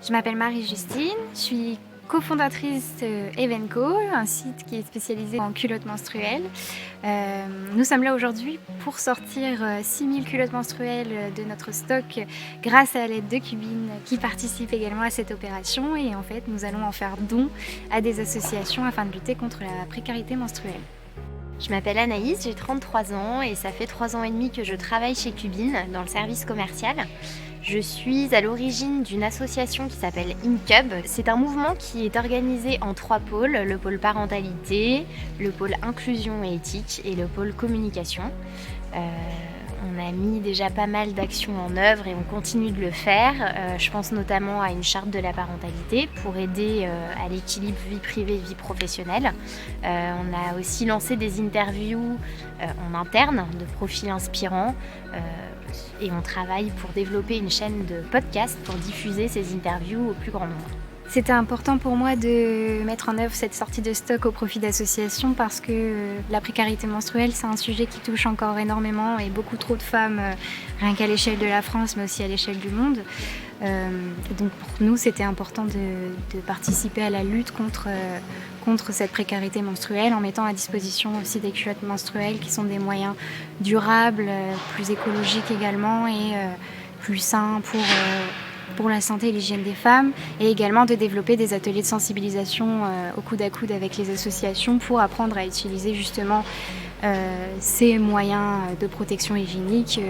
Je m'appelle Marie-Justine, je suis cofondatrice Evenco, un site qui est spécialisé en culottes menstruelles. Nous sommes là aujourd'hui pour sortir 6000 culottes menstruelles de notre stock grâce à l'aide de Cubine qui participe également à cette opération et en fait nous allons en faire don à des associations afin de lutter contre la précarité menstruelle. Je m'appelle Anaïs, j'ai 33 ans et ça fait 3 ans et demi que je travaille chez Cubine dans le service commercial. Je suis à l'origine d'une association qui s'appelle InCub. C'est un mouvement qui est organisé en 3 pôles, le pôle parentalité, le pôle inclusion et éthique et le pôle communication. On a mis déjà pas mal d'actions en œuvre et on continue de le faire. Je pense notamment à une charte de la parentalité pour aider à l'équilibre vie privée-vie professionnelle. On a aussi lancé des interviews en interne de profils inspirants et on travaille pour développer une chaîne de podcast pour diffuser ces interviews au plus grand nombre. C'était important pour moi de mettre en œuvre cette sortie de stock au profit d'associations parce que la précarité menstruelle, c'est un sujet qui touche encore énormément et beaucoup trop de femmes, rien qu'à l'échelle de la France, mais aussi à l'échelle du monde. Donc pour nous, c'était important de participer à la lutte contre cette précarité menstruelle en mettant à disposition aussi des culottes menstruelles qui sont des moyens durables, plus écologiques également et plus sains pour la santé et l'hygiène des femmes, et également de développer des ateliers de sensibilisation au coude à coude avec les associations pour apprendre à utiliser justement ces moyens de protection hygiénique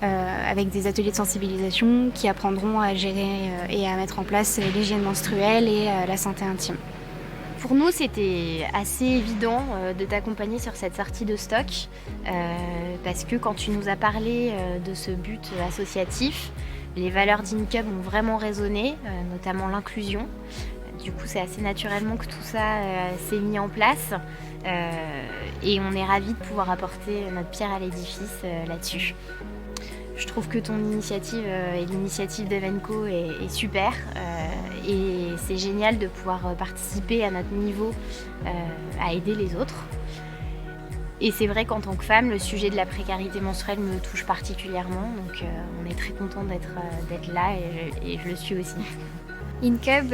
avec des ateliers de sensibilisation qui apprendront à gérer et à mettre en place l'hygiène menstruelle et la santé intime. Pour nous, c'était assez évident de t'accompagner sur cette sortie de stock parce que quand tu nous as parlé de ce but associatif, les valeurs d'InCub ont vraiment résonné, notamment l'inclusion. Du coup, c'est assez naturellement que tout ça s'est mis en place et on est ravis de pouvoir apporter notre pierre à l'édifice là-dessus. Je trouve que ton initiative et l'initiative d'Evenco est super et c'est génial de pouvoir participer à notre niveau à aider les autres. Et c'est vrai qu'en tant que femme, le sujet de la précarité menstruelle me touche particulièrement, donc on est très content d'être là et je le suis aussi. InCub,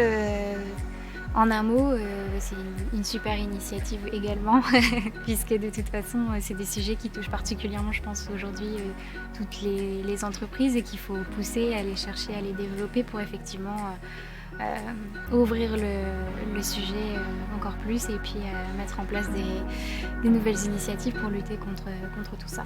en un mot, c'est une super initiative également, puisque de toute façon, c'est des sujets qui touchent particulièrement, je pense, aujourd'hui toutes les entreprises et qu'il faut pousser à les chercher, à les développer pour effectivement ouvrir le sujet encore plus et puis mettre en place des nouvelles initiatives pour lutter contre tout ça.